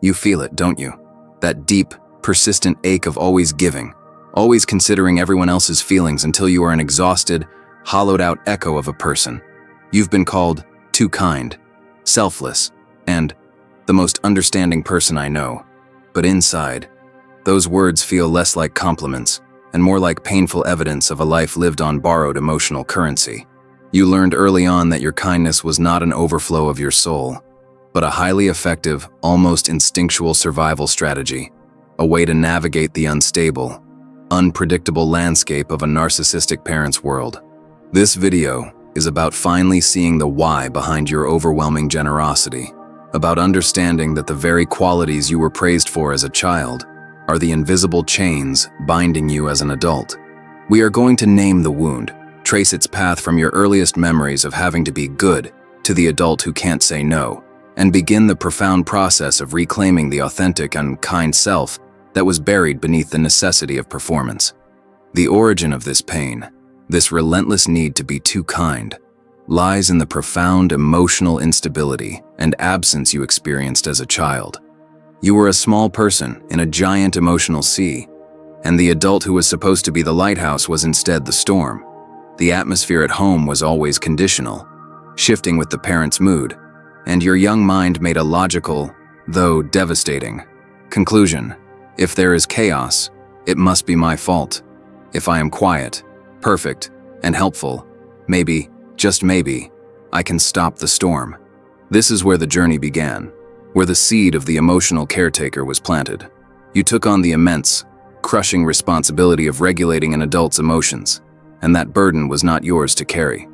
You feel it, don't you? That deep, persistent ache of always giving, always considering everyone else's feelings until you are an exhausted, hollowed-out echo of a person. You've been called too kind, selfless, and the most understanding person I know. But inside, those words feel less like compliments and more like painful evidence of a life lived on borrowed emotional currency. You learned early on that your kindness was not an overflow of your soul, but a highly effective, almost instinctual survival strategy, a way to navigate the unstable, unpredictable landscape of a narcissistic parent's world. This video is about finally seeing the why behind your overwhelming generosity, about understanding that the very qualities you were praised for as a child are the invisible chains binding you as an adult. We are going to name the wound, trace its path from your earliest memories of having to be good to the adult who can't say no, and begin the profound process of reclaiming the authentic and kind self that was buried beneath the necessity of performance. The origin of this pain, this relentless need to be too kind, lies in the profound emotional instability and absence you experienced as a child. You were a small person in a giant emotional sea, and the adult who was supposed to be the lighthouse was instead the storm. The atmosphere at home was always conditional, shifting with the parent's mood, and your young mind made a logical, though devastating, conclusion. If there is chaos, it must be my fault. If I am quiet, perfect, and helpful, maybe, just maybe, I can stop the storm. This is where the journey began, where the seed of the emotional caretaker was planted. You took on the immense, crushing responsibility of regulating an adult's emotions, and that burden was not yours to carry.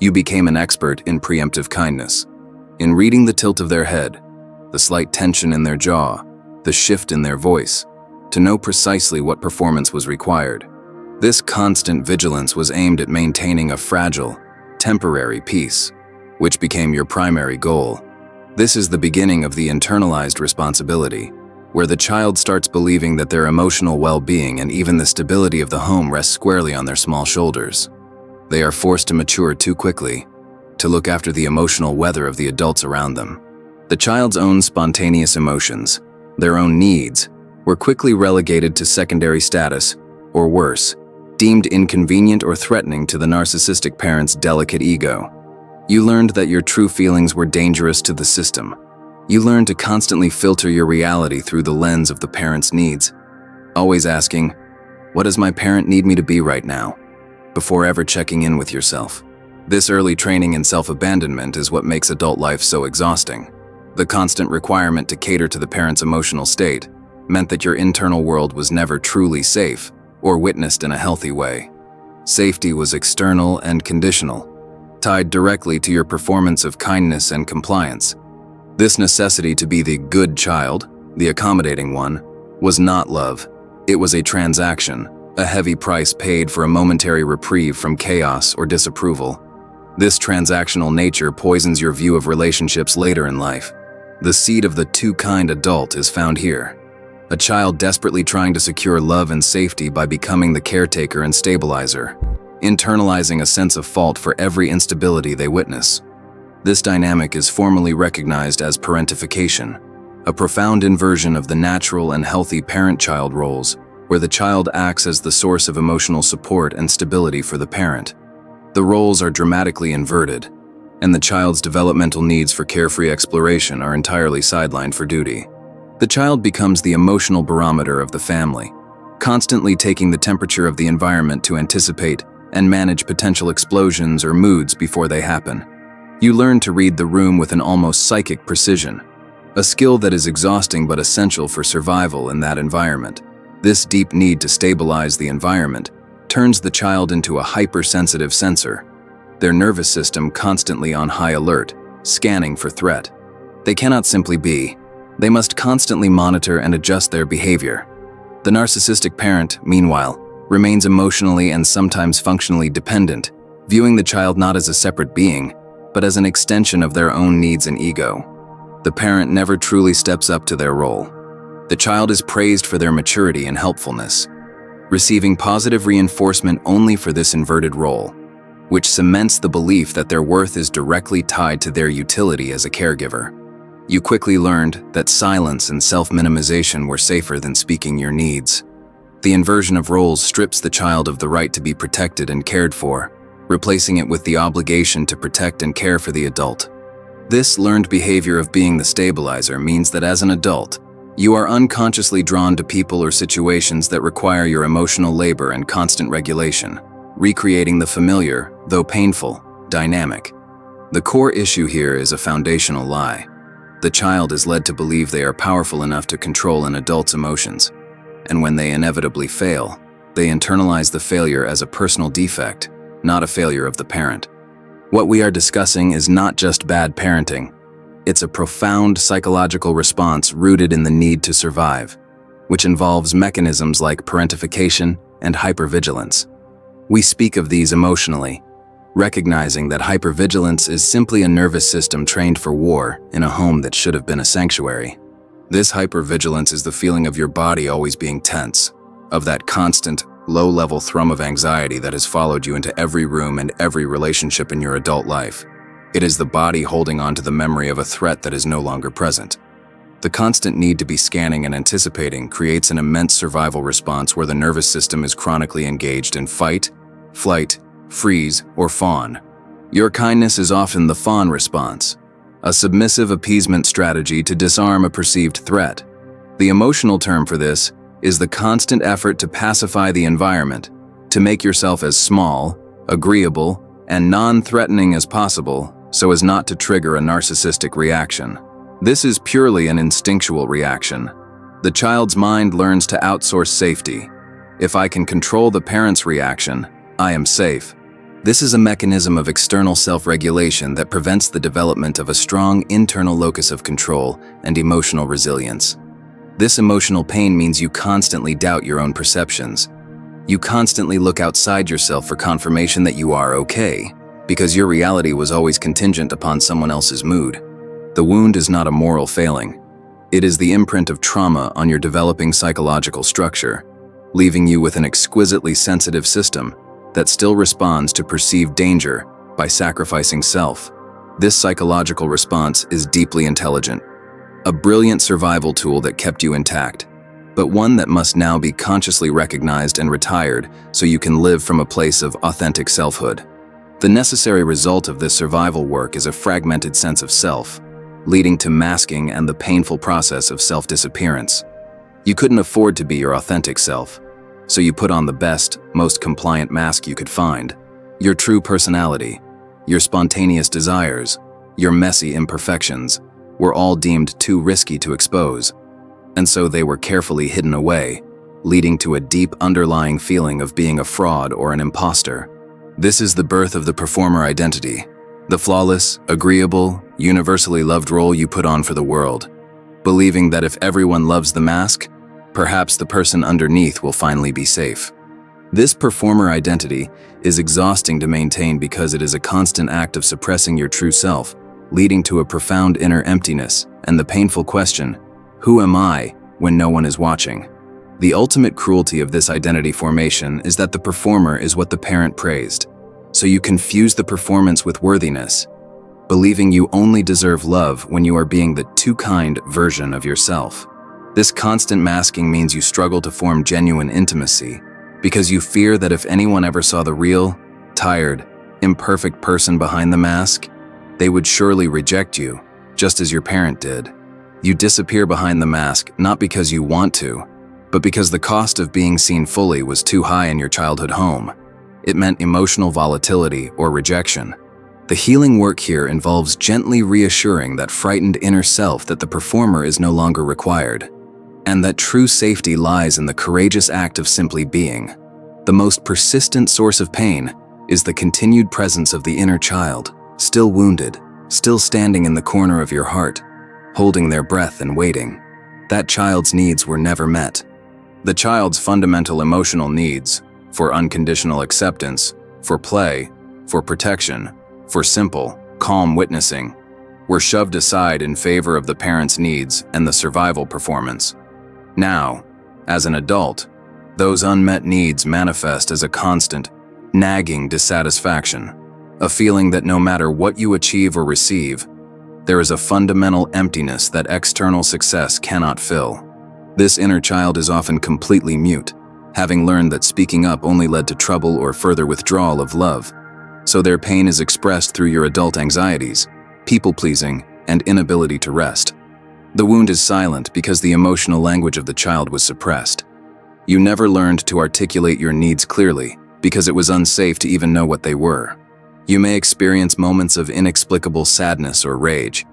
You became an expert in preemptive kindness, in reading the tilt of their head, the slight tension in their jaw, the shift in their voice, to know precisely what performance was required. This constant vigilance was aimed at maintaining a fragile, temporary peace, which became your primary goal. This is the beginning of the internalized responsibility, where the child starts believing that their emotional well-being and even the stability of the home rests squarely on their small shoulders. They are forced to mature too quickly, to look after the emotional weather of the adults around them. The child's own spontaneous emotions, their own needs, were quickly relegated to secondary status, or worse, deemed inconvenient or threatening to the narcissistic parent's delicate ego. You learned that your true feelings were dangerous to the system. You learned to constantly filter your reality through the lens of the parent's needs, always asking, "What does my parent need me to be right now?" before ever checking in with yourself. This early training in self-abandonment is what makes adult life so exhausting. The constant requirement to cater to the parent's emotional state meant that your internal world was never truly safe or witnessed in a healthy way. Safety was external and conditional, tied directly to your performance of kindness and compliance. This necessity to be the good child, the accommodating one, was not love. It was a transaction, a heavy price paid for a momentary reprieve from chaos or disapproval. This transactional nature poisons your view of relationships later in life. The seed of the too kind adult is found here. A child desperately trying to secure love and safety by becoming the caretaker and stabilizer, internalizing a sense of fault for every instability they witness. This dynamic is formally recognized as parentification, a profound inversion of the natural and healthy parent-child roles, where the child acts as the source of emotional support and stability for the parent. The roles are dramatically inverted, and the child's developmental needs for carefree exploration are entirely sidelined for duty. The child becomes the emotional barometer of the family, constantly taking the temperature of the environment to anticipate and manage potential explosions or moods before they happen. You learn to read the room with an almost psychic precision, a skill that is exhausting but essential for survival in that environment. This deep need to stabilize the environment turns the child into a hypersensitive sensor, their nervous system constantly on high alert, scanning for threat. They cannot simply be. They must constantly monitor and adjust their behavior. The narcissistic parent, meanwhile, remains emotionally and sometimes functionally dependent, viewing the child not as a separate being, but as an extension of their own needs and ego. The parent never truly steps up to their role. The child is praised for their maturity and helpfulness, receiving positive reinforcement only for this inverted role, which cements the belief that their worth is directly tied to their utility as a caregiver. You quickly learned that silence and self-minimization were safer than speaking your needs. The inversion of roles strips the child of the right to be protected and cared for, replacing it with the obligation to protect and care for the adult. This learned behavior of being the stabilizer means that as an adult, you are unconsciously drawn to people or situations that require your emotional labor and constant regulation, recreating the familiar, though painful, dynamic. The core issue here is a foundational lie. The child is led to believe they are powerful enough to control an adult's emotions, and when they inevitably fail, they internalize the failure as a personal defect, not a failure of the parent. What we are discussing is not just bad parenting. It's a profound psychological response rooted in the need to survive, which involves mechanisms like parentification and hypervigilance. We speak of these emotionally, recognizing that hypervigilance is simply a nervous system trained for war in a home that should have been a sanctuary. This hypervigilance is the feeling of your body always being tense, of that constant, low-level thrum of anxiety that has followed you into every room and every relationship in your adult life. It is the body holding on to the memory of a threat that is no longer present. The constant need to be scanning and anticipating creates an immense survival response where the nervous system is chronically engaged in fight, flight, freeze, or fawn. Your kindness is often the fawn response, a submissive appeasement strategy to disarm a perceived threat. The emotional term for this is the constant effort to pacify the environment, to make yourself as small, agreeable, and non-threatening as possible so as not to trigger a narcissistic reaction. This is purely an instinctual reaction. The child's mind learns to outsource safety. If I can control the parent's reaction, I am safe. This is a mechanism of external self-regulation that prevents the development of a strong internal locus of control and emotional resilience. This emotional pain means you constantly doubt your own perceptions. You constantly look outside yourself for confirmation that you are okay, because your reality was always contingent upon someone else's mood. The wound is not a moral failing. It is the imprint of trauma on your developing psychological structure, leaving you with an exquisitely sensitive system that still responds to perceived danger by sacrificing self. This psychological response is deeply intelligent, a brilliant survival tool that kept you intact, but one that must now be consciously recognized and retired so you can live from a place of authentic selfhood. The necessary result of this survival work is a fragmented sense of self, leading to masking and the painful process of self-disappearance. You couldn't afford to be your authentic self, so you put on the best, most compliant mask you could find. Your true personality, your spontaneous desires, your messy imperfections were all deemed too risky to expose, and so they were carefully hidden away, leading to a deep underlying feeling of being a fraud or an imposter. This is the birth of the performer identity, the flawless, agreeable, universally loved role you put on for the world, believing that if everyone loves the mask, perhaps the person underneath will finally be safe. This performer identity is exhausting to maintain because it is a constant act of suppressing your true self, leading to a profound inner emptiness and the painful question, who am I when no one is watching? The ultimate cruelty of this identity formation is that the performer is what the parent praised, so you confuse the performance with worthiness, believing you only deserve love when you are being the too kind version of yourself. This constant masking means you struggle to form genuine intimacy because you fear that if anyone ever saw the real, tired, imperfect person behind the mask, they would surely reject you, just as your parent did. You disappear behind the mask not because you want to, but because the cost of being seen fully was too high in your childhood home. It meant emotional volatility or rejection. The healing work here involves gently reassuring that frightened inner self that the performer is no longer required, and that true safety lies in the courageous act of simply being. The most persistent source of pain is the continued presence of the inner child, still wounded, still standing in the corner of your heart, holding their breath and waiting. That child's needs were never met. The child's fundamental emotional needs, for unconditional acceptance, for play, for protection, for simple, calm witnessing, were shoved aside in favor of the parent's needs and the survival performance. Now, as an adult, those unmet needs manifest as a constant, nagging dissatisfaction, a feeling that no matter what you achieve or receive, there is a fundamental emptiness that external success cannot fill. This inner child is often completely mute, having learned that speaking up only led to trouble or further withdrawal of love. So their pain is expressed through your adult anxieties, people-pleasing, and inability to rest. The wound is silent because the emotional language of the child was suppressed. You never learned to articulate your needs clearly because it was unsafe to even know what they were. You may experience moments of inexplicable sadness or rage.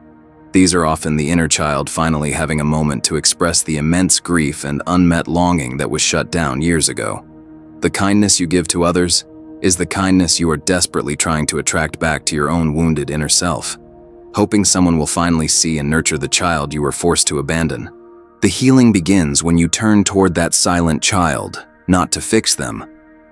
These are often the inner child finally having a moment to express the immense grief and unmet longing that was shut down years ago. The kindness you give to others is the kindness you are desperately trying to attract back to your own wounded inner self, hoping someone will finally see and nurture the child you were forced to abandon. The healing begins when you turn toward that silent child, not to fix them,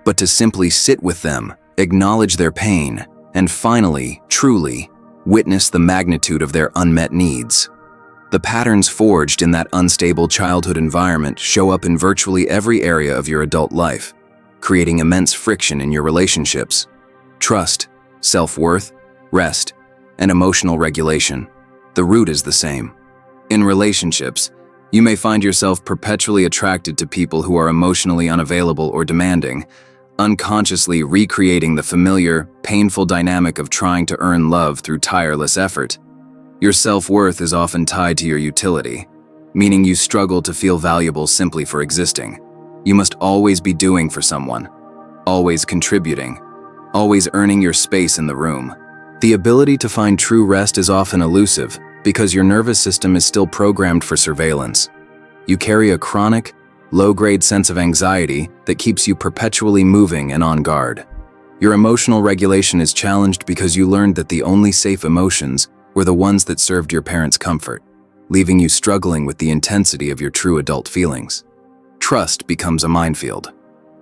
but to simply sit with them, acknowledge their pain, and finally, truly, witness the magnitude of their unmet needs. The patterns forged in that unstable childhood environment show up in virtually every area of your adult life, creating immense friction in your relationships. Trust, self-worth, rest, and emotional regulation. The root is the same. In relationships, you may find yourself perpetually attracted to people who are emotionally unavailable or demanding, unconsciously recreating the familiar, painful dynamic of trying to earn love through tireless effort. Your self-worth is often tied to your utility, meaning you struggle to feel valuable simply for existing. You must always be doing for someone, always contributing, always earning your space in the room. The ability to find true rest is often elusive because your nervous system is still programmed for surveillance. You carry a chronic, low-grade sense of anxiety that keeps you perpetually moving and on guard. Your emotional regulation is challenged because you learned that the only safe emotions were the ones that served your parents' comfort, leaving you struggling with the intensity of your true adult feelings. Trust becomes a minefield.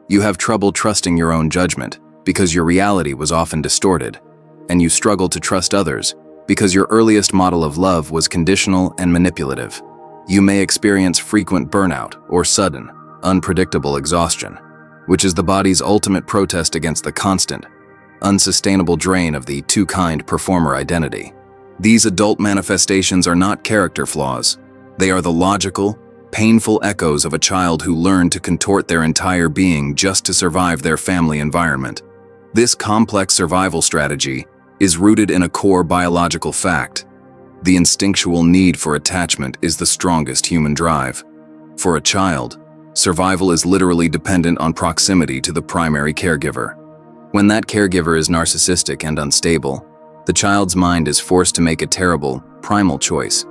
You have trouble trusting your own judgment because your reality was often distorted, and you struggle to trust others because your earliest model of love was conditional and manipulative. You may experience frequent burnout or sudden, unpredictable exhaustion, which is the body's ultimate protest against the constant, unsustainable drain of the too-kind performer identity. These adult manifestations are not character flaws. They are the logical, painful echoes of a child who learned to contort their entire being just to survive their family environment. This complex survival strategy is rooted in a core biological fact. The instinctual need for attachment is the strongest human drive. For a child, survival is literally dependent on proximity to the primary caregiver. When that caregiver is narcissistic and unstable, the child's mind is forced to make a terrible, primal choice: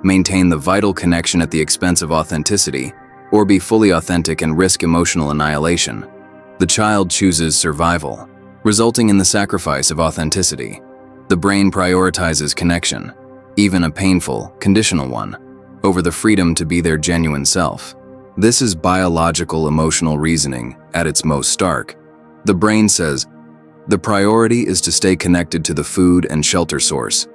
maintain the vital connection at the expense of authenticity, or be fully authentic and risk emotional annihilation. The child chooses survival, resulting in the sacrifice of authenticity. The brain prioritizes connection, even a painful, conditional one, over the freedom to be their genuine self. This is biological emotional reasoning at its most stark. The brain says, the priority is to stay connected to the food and shelter source,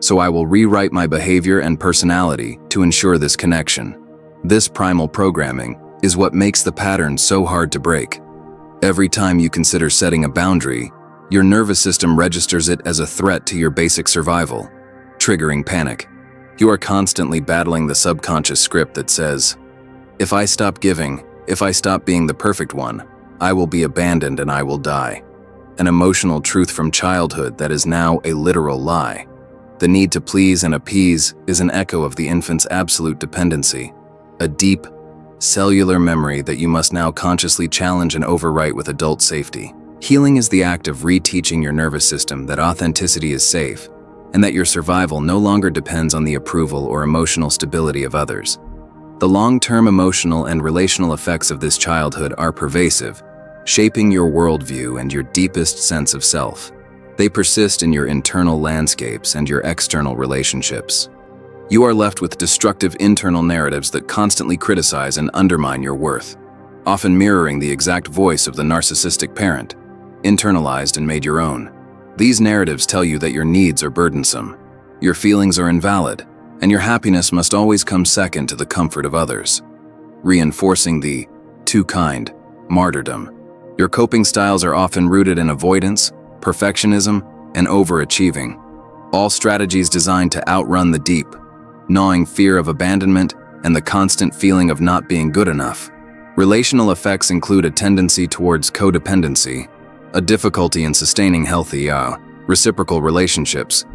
so I will rewrite my behavior and personality to ensure this connection. This primal programming is what makes the pattern so hard to break. Every time you consider setting a boundary, your nervous system registers it as a threat to your basic survival, triggering panic. You are constantly battling the subconscious script that says, if I stop giving, if I stop being the perfect one, I will be abandoned and I will die. An emotional truth from childhood that is now a literal lie. The need to please and appease is an echo of the infant's absolute dependency, a deep, cellular memory that you must now consciously challenge and overwrite with adult safety. Healing is the act of reteaching your nervous system that authenticity is safe, and that your survival no longer depends on the approval or emotional stability of others. The long-term emotional and relational effects of this childhood are pervasive, shaping your worldview and your deepest sense of self. They persist in your internal landscapes and your external relationships. You are left with destructive internal narratives that constantly criticize and undermine your worth, often mirroring the exact voice of the narcissistic parent, internalized and made your own. These narratives tell you that your needs are burdensome, your feelings are invalid, and your happiness must always come second to the comfort of others, reinforcing the too kind martyrdom. Your coping styles are often rooted in avoidance, perfectionism, and overachieving. All strategies designed to outrun the deep, gnawing fear of abandonment and the constant feeling of not being good enough. Relational effects include a tendency towards codependency, a difficulty in sustaining healthy, reciprocal relationships,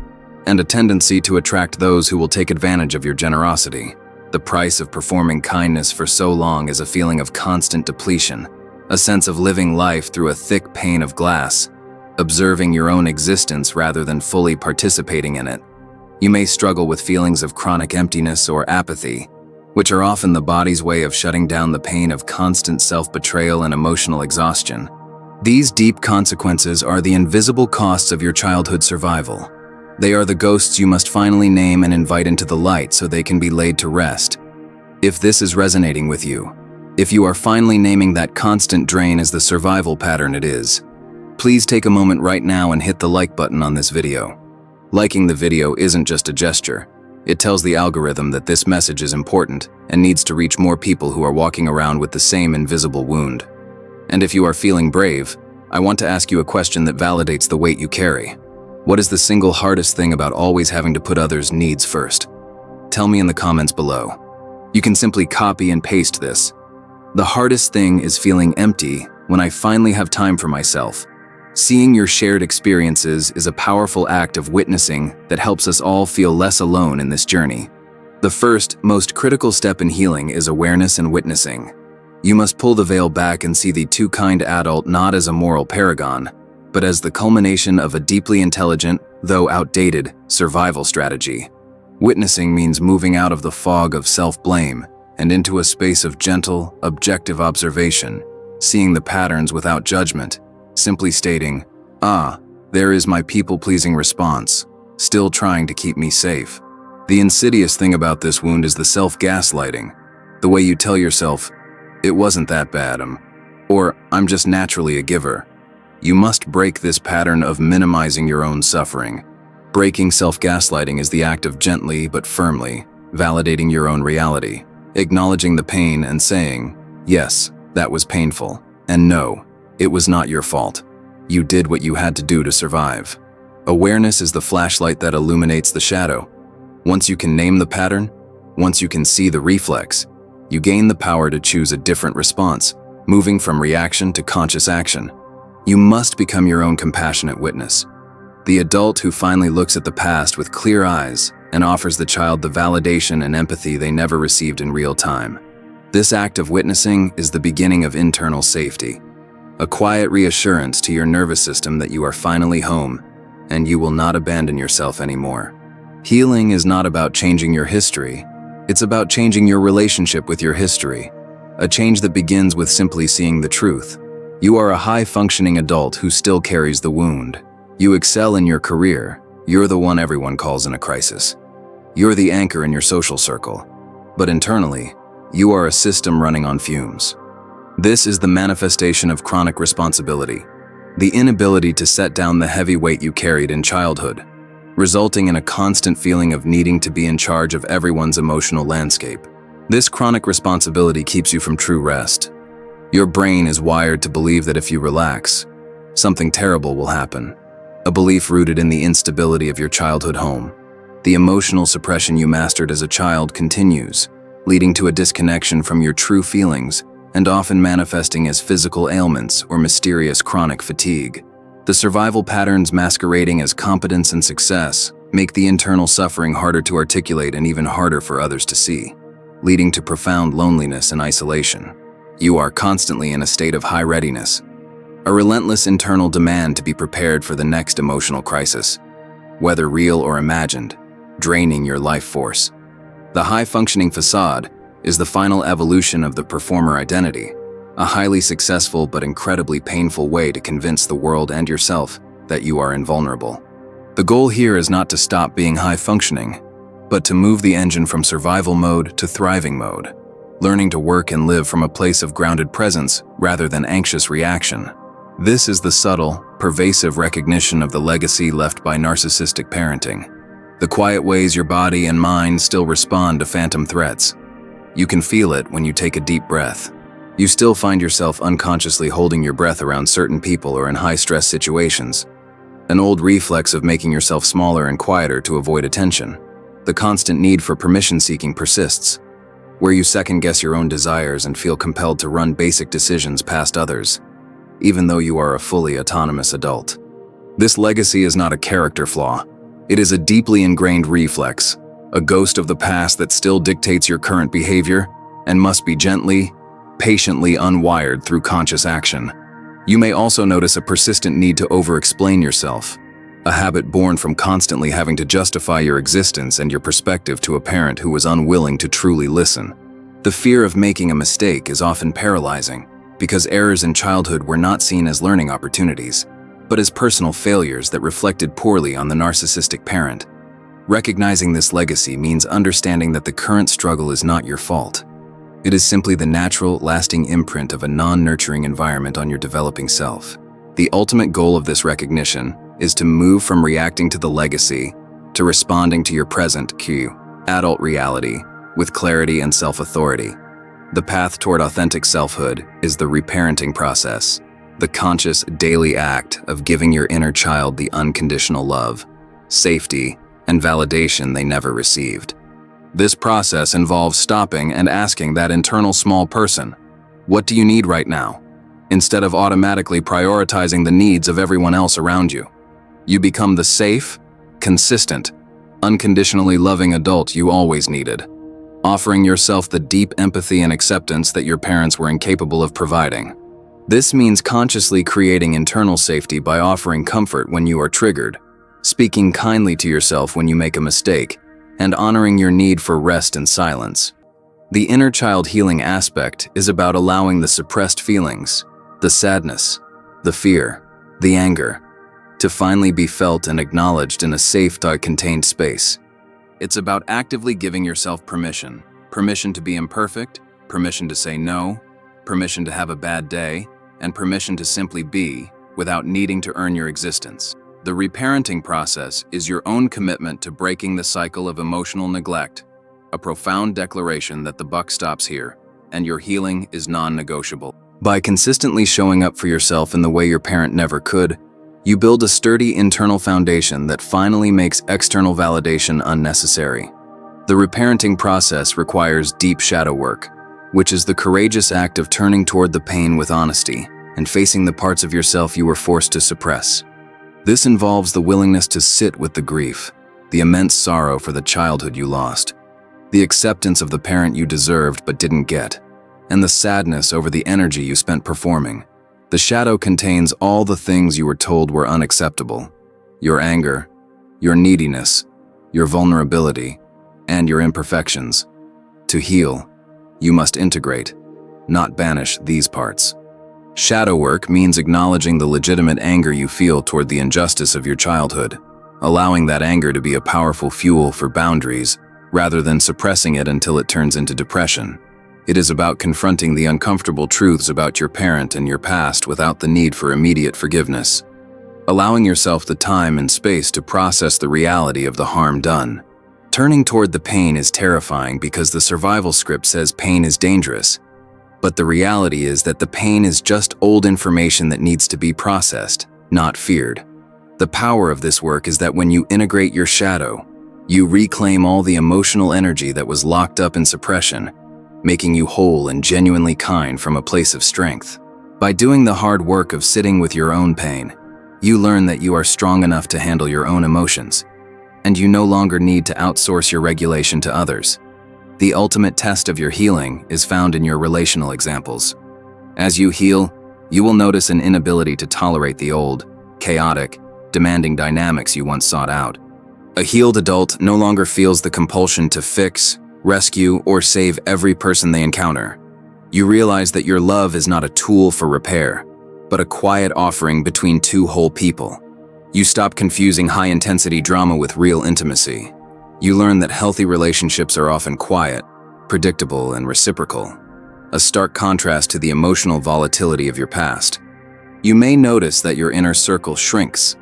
and a tendency to attract those who will take advantage of your generosity. The price of performing kindness for so long is a feeling of constant depletion, a sense of living life through a thick pane of glass, observing your own existence rather than fully participating in it. You may struggle with feelings of chronic emptiness or apathy, which are often the body's way of shutting down the pain of constant self-betrayal and emotional exhaustion. These deep consequences are the invisible costs of your childhood survival. They are the ghosts you must finally name and invite into the light so they can be laid to rest. If this is resonating with you, if you are finally naming that constant drain as the survival pattern it is, please take a moment right now and hit the like button on this video. Liking the video isn't just a gesture. It tells the algorithm that this message is important and needs to reach more people who are walking around with the same invisible wound. And if you are feeling brave, I want to ask you a question that validates the weight you carry. What is the single hardest thing about always having to put others' needs first? Tell me in the comments below. You can simply copy and paste this. The hardest thing is feeling empty when I finally have time for myself. Seeing your shared experiences is a powerful act of witnessing that helps us all feel less alone in this journey. The first, most critical step in healing is awareness and witnessing. You must pull the veil back and see the too kind adult not as a moral paragon, but as the culmination of a deeply intelligent, though outdated, survival strategy. Witnessing means moving out of the fog of self-blame and into a space of gentle, objective observation, seeing the patterns without judgment, simply stating, there is my people-pleasing response, still trying to keep me safe. The insidious thing about this wound is the self-gaslighting, the way you tell yourself, it wasn't that bad, or I'm just naturally a giver. You must break this pattern of minimizing your own suffering. Breaking self-gaslighting is the act of gently but firmly validating your own reality, acknowledging the pain and saying, yes, that was painful, and no, it was not your fault. You did what you had to do to survive. Awareness is the flashlight that illuminates the shadow. Once you can name the pattern, once you can see the reflex, you gain the power to choose a different response, moving from reaction to conscious action. You must become your own compassionate witness, the adult who finally looks at the past with clear eyes and offers the child the validation and empathy they never received in real time. This act of witnessing is the beginning of internal safety, a quiet reassurance to your nervous system that you are finally home and you will not abandon yourself anymore. Healing is not about changing your history, it's about changing your relationship with your history, a change that begins with simply seeing the truth. You are a high-functioning adult who still carries the wound. You excel in your career. You're the one everyone calls in a crisis. You're the anchor in your social circle. But internally, you are a system running on fumes. This is the manifestation of chronic responsibility, the inability to set down the heavy weight you carried in childhood, resulting in a constant feeling of needing to be in charge of everyone's emotional landscape. This chronic responsibility keeps you from true rest. Your brain is wired to believe that if you relax, something terrible will happen, a belief rooted in the instability of your childhood home. The emotional suppression you mastered as a child continues, leading to a disconnection from your true feelings and often manifesting as physical ailments or mysterious chronic fatigue. The survival patterns masquerading as competence and success make the internal suffering harder to articulate and even harder for others to see, leading to profound loneliness and isolation. You are constantly in a state of high readiness, a relentless internal demand to be prepared for the next emotional crisis, whether real or imagined, draining your life force. The high-functioning facade is the final evolution of the performer identity, a highly successful but incredibly painful way to convince the world and yourself that you are invulnerable. The goal here is not to stop being high-functioning, but to move the engine from survival mode to thriving mode, learning to work and live from a place of grounded presence rather than anxious reaction. This is the subtle, pervasive recognition of the legacy left by narcissistic parenting, the quiet ways your body and mind still respond to phantom threats. You can feel it when you take a deep breath. You still find yourself unconsciously holding your breath around certain people or in high-stress situations. an old reflex of making yourself smaller and quieter to avoid attention. The constant need for permission-seeking persists, where you second-guess your own desires and feel compelled to run basic decisions past others, even though you are a fully autonomous adult. This legacy is not a character flaw. It is a deeply ingrained reflex, a ghost of the past that still dictates your current behavior and must be gently, patiently unwired through conscious action. You may also notice a persistent need to over-explain yourself, a habit born from constantly having to justify your existence and your perspective to a parent who was unwilling to truly listen. The fear of making a mistake is often paralyzing because errors in childhood were not seen as learning opportunities, but as personal failures that reflected poorly on the narcissistic parent. Recognizing this legacy means understanding that the current struggle is not your fault. It is simply the natural, lasting imprint of a non-nurturing environment on your developing self. The ultimate goal of this recognition is to move from reacting to the legacy to responding to your present adult reality with clarity and self-authority. The path toward authentic selfhood is the reparenting process, the conscious daily act of giving your inner child the unconditional love, safety, and validation they never received. This process involves stopping and asking that internal small person, "What do you need right now?" instead of automatically prioritizing the needs of everyone else around you. You become the safe, consistent, unconditionally loving adult you always needed, offering yourself the deep empathy and acceptance that your parents were incapable of providing. This means consciously creating internal safety by offering comfort when you are triggered, speaking kindly to yourself when you make a mistake, and honoring your need for rest and silence. The inner child healing aspect is about allowing the suppressed feelings, the sadness, the fear, the anger, to finally be felt and acknowledged in a safe, contained space. It's about actively giving yourself permission to be imperfect, permission to say no, permission to have a bad day, and permission to simply be without needing to earn your existence. The reparenting process is your own commitment to breaking the cycle of emotional neglect, a profound declaration that the buck stops here, and your healing is non-negotiable. By consistently showing up for yourself in the way your parent never could, you build a sturdy internal foundation that finally makes external validation unnecessary. The reparenting process requires deep shadow work, which is the courageous act of turning toward the pain with honesty and facing the parts of yourself you were forced to suppress. This involves the willingness to sit with the grief, the immense sorrow for the childhood you lost, the acceptance of the parent you deserved but didn't get, and the sadness over the energy you spent performing. The shadow contains all the things you were told were unacceptable: your anger, your neediness, your vulnerability, and your imperfections. To heal, you must integrate, not banish these parts. Shadow work means acknowledging the legitimate anger you feel toward the injustice of your childhood, allowing that anger to be a powerful fuel for boundaries rather than suppressing it until it turns into depression. It is about confronting the uncomfortable truths about your parent and your past without the need for immediate forgiveness. Allowing yourself the time and space to process the reality of the harm done. Turning toward the pain is terrifying because the survival script says pain is dangerous. But the reality is that the pain is just old information that needs to be processed, not feared. The power of this work is that when you integrate your shadow, you reclaim all the emotional energy that was locked up in suppression, making you whole and genuinely kind from a place of strength. By doing the hard work of sitting with your own pain, you learn that you are strong enough to handle your own emotions, and you no longer need to outsource your regulation to others. The ultimate test of your healing is found in your relational examples. As you heal, you will notice an inability to tolerate the old, chaotic, demanding dynamics you once sought out. A healed adult no longer feels the compulsion to fix, rescue, or save every person they encounter. You realize that your love is not a tool for repair, but a quiet offering between two whole people. You stop confusing high-intensity drama with real intimacy. You learn that healthy relationships are often quiet, predictable, and reciprocal, a stark contrast to the emotional volatility of your past. You may notice that your inner circle shrinks,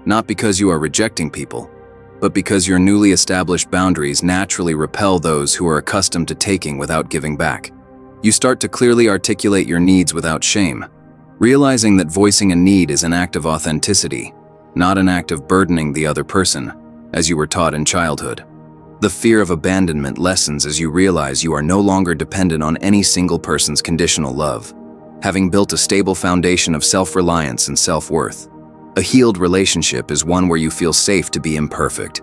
not because you are rejecting people, but because your newly established boundaries naturally repel those who are accustomed to taking without giving back. You start to clearly articulate your needs without shame, realizing that voicing a need is an act of authenticity, not an act of burdening the other person, as you were taught in childhood. The fear of abandonment lessens as you realize you are no longer dependent on any single person's conditional love, having built a stable foundation of self-reliance and self-worth. A healed relationship is one where you feel safe to be imperfect,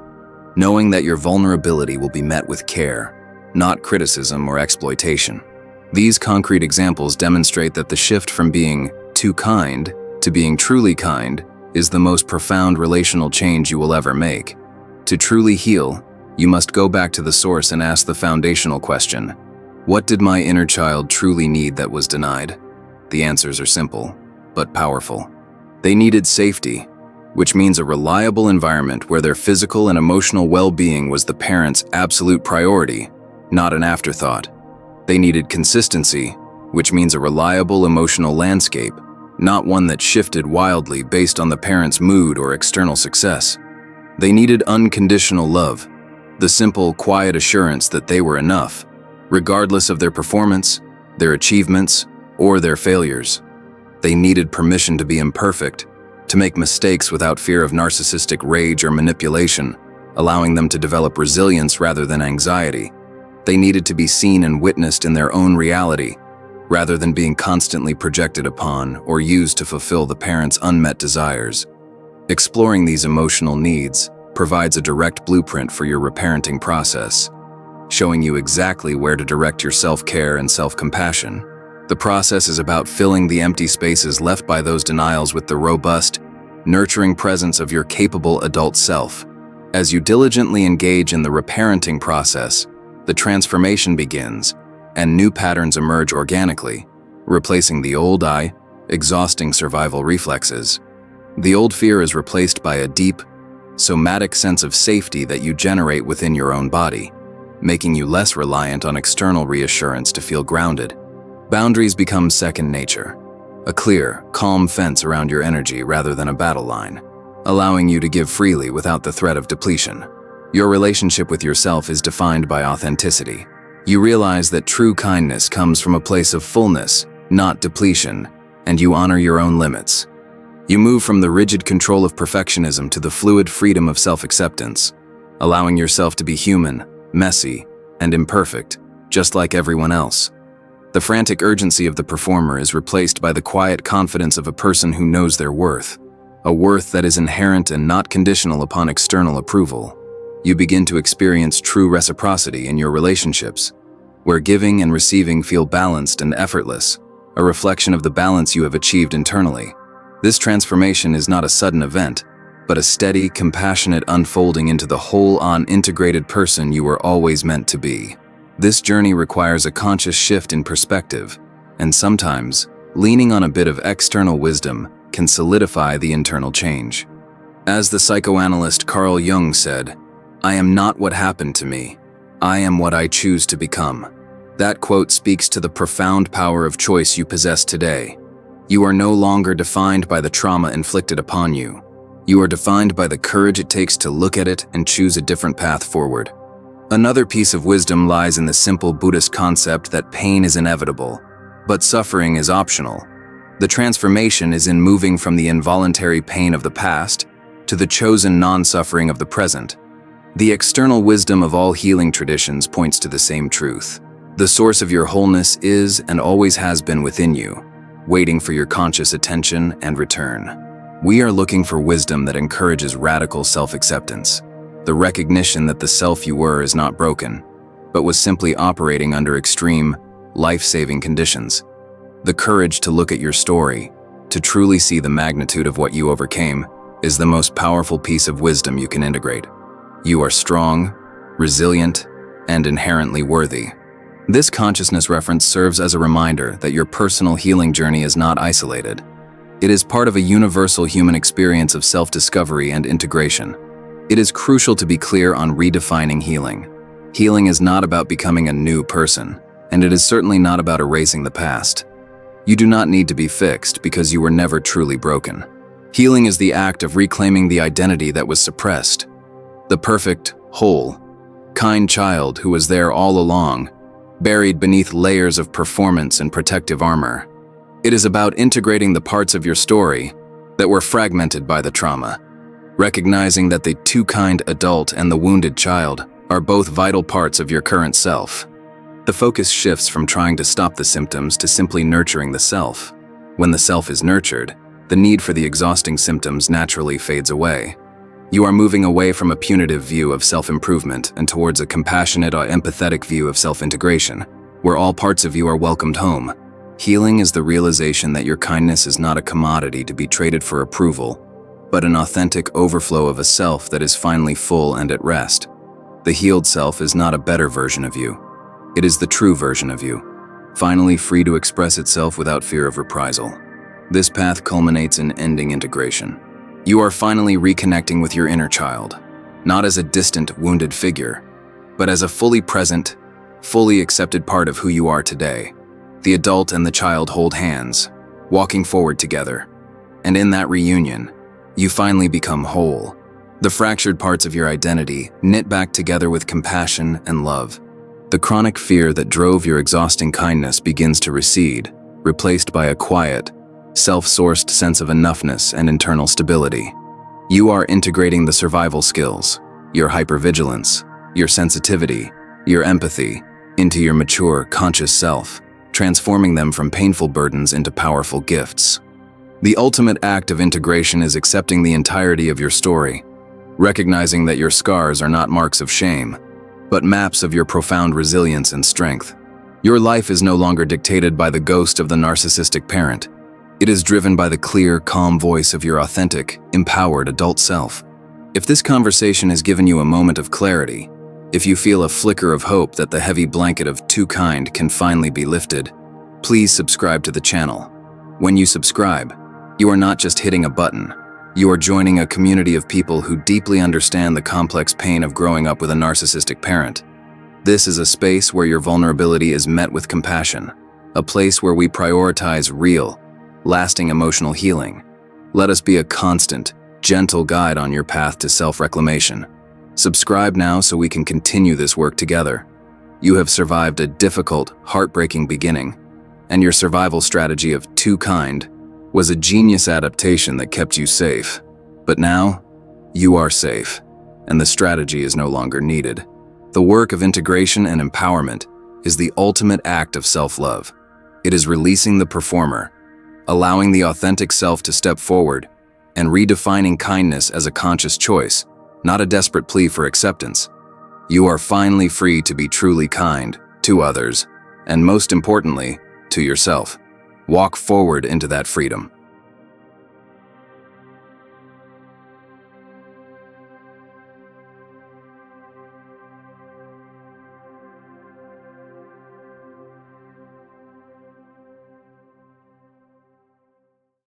knowing that your vulnerability will be met with care, not criticism or exploitation. These concrete examples demonstrate that the shift from being too kind to being truly kind is the most profound relational change you will ever make. To truly heal, you must go back to the source and ask the foundational question: what did my inner child truly need that was denied? The answers are simple, but powerful. They needed safety, which means a reliable environment where their physical and emotional well-being was the parent's absolute priority, not an afterthought. They needed consistency, which means a reliable emotional landscape, not one that shifted wildly based on the parent's mood or external success. They needed unconditional love, the simple, quiet assurance that they were enough, regardless of their performance, their achievements, or their failures. They needed permission to be imperfect, to make mistakes without fear of narcissistic rage or manipulation, allowing them to develop resilience rather than anxiety. They needed to be seen and witnessed in their own reality, rather than being constantly projected upon or used to fulfill the parent's unmet desires. Exploring these emotional needs provides a direct blueprint for your reparenting process, showing you exactly where to direct your self-care and self-compassion. The process is about filling the empty spaces left by those denials with the robust, nurturing presence of your capable adult self. As you diligently engage in the reparenting process, the transformation begins, and new patterns emerge organically, replacing the old exhausting survival reflexes. The old fear is replaced by a deep, somatic sense of safety that you generate within your own body, making you less reliant on external reassurance to feel grounded. Boundaries become second nature, a clear, calm fence around your energy rather than a battle line, allowing you to give freely without the threat of depletion. Your relationship with yourself is defined by authenticity. You realize that true kindness comes from a place of fullness, not depletion, and you honor your own limits. You move from the rigid control of perfectionism to the fluid freedom of self-acceptance, allowing yourself to be human, messy, and imperfect, just like everyone else. The frantic urgency of the performer is replaced by the quiet confidence of a person who knows their worth, a worth that is inherent and not conditional upon external approval. You begin to experience true reciprocity in your relationships, where giving and receiving feel balanced and effortless, a reflection of the balance you have achieved internally. This transformation is not a sudden event, but a steady, compassionate unfolding into the whole-on integrated person you were always meant to be. This journey requires a conscious shift in perspective, and sometimes, leaning on a bit of external wisdom can solidify the internal change. As the psychoanalyst Carl Jung said, "I am not what happened to me. I am what I choose to become." That quote speaks to the profound power of choice you possess today. You are no longer defined by the trauma inflicted upon you. You are defined by the courage it takes to look at it and choose a different path forward. Another piece of wisdom lies in the simple Buddhist concept that pain is inevitable, but suffering is optional. The transformation is in moving from the involuntary pain of the past to the chosen non-suffering of the present. The external wisdom of all healing traditions points to the same truth. The source of your wholeness is and always has been within you, waiting for your conscious attention and return. We are looking for wisdom that encourages radical self-acceptance, the recognition that the self you were is not broken, but was simply operating under extreme, life-saving conditions. The courage to look at your story, to truly see the magnitude of what you overcame, is the most powerful piece of wisdom you can integrate. You are strong, resilient, and inherently worthy. This consciousness reference serves as a reminder that your personal healing journey is not isolated. It is part of a universal human experience of self-discovery and integration. It is crucial to be clear on redefining healing. Healing is not about becoming a new person, and it is certainly not about erasing the past. You do not need to be fixed because you were never truly broken. Healing is the act of reclaiming the identity that was suppressed. The perfect, whole, kind child who was there all along, buried beneath layers of performance and protective armor. It is about integrating the parts of your story that were fragmented by the trauma, recognizing that the too kind adult and the wounded child are both vital parts of your current self. The focus shifts from trying to stop the symptoms to simply nurturing the self. When the self is nurtured, the need for the exhausting symptoms naturally fades away. You are moving away from a punitive view of self-improvement and towards a compassionate or empathetic view of self-integration, where all parts of you are welcomed home. Healing is the realization that your kindness is not a commodity to be traded for approval, but an authentic overflow of a self that is finally full and at rest. The healed self is not a better version of you. It is the true version of you, finally free to express itself without fear of reprisal. This path culminates in ending integration. You are finally reconnecting with your inner child, not as a distant, wounded figure, but as a fully present, fully accepted part of who you are today. The adult and the child hold hands, walking forward together. And in that reunion, you finally become whole. The fractured parts of your identity knit back together with compassion and love. The chronic fear that drove your exhausting kindness begins to recede, replaced by a quiet, self-sourced sense of enoughness and internal stability. You are integrating the survival skills, your hypervigilance, your sensitivity, your empathy, into your mature, conscious self, transforming them from painful burdens into powerful gifts. The ultimate act of integration is accepting the entirety of your story, recognizing that your scars are not marks of shame, but maps of your profound resilience and strength. Your life is no longer dictated by the ghost of the narcissistic parent. It is driven by the clear, calm voice of your authentic, empowered adult self. If this conversation has given you a moment of clarity, if you feel a flicker of hope that the heavy blanket of too kind can finally be lifted, please subscribe to the channel. When you subscribe, you are not just hitting a button. You are joining a community of people who deeply understand the complex pain of growing up with a narcissistic parent. This is a space where your vulnerability is met with compassion, a place where we prioritize real, lasting emotional healing. Let us be a constant, gentle guide on your path to self-reclamation. Subscribe now so we can continue this work together. You have survived a difficult, heartbreaking beginning, and your survival strategy of too kind was a genius adaptation that kept you safe. But now, you are safe, and the strategy is no longer needed. The work of integration and empowerment is the ultimate act of self-love. It is releasing the performer, allowing the authentic self to step forward, and redefining kindness as a conscious choice, not a desperate plea for acceptance. You are finally free to be truly kind to others, and most importantly, to yourself. Walk forward into that freedom.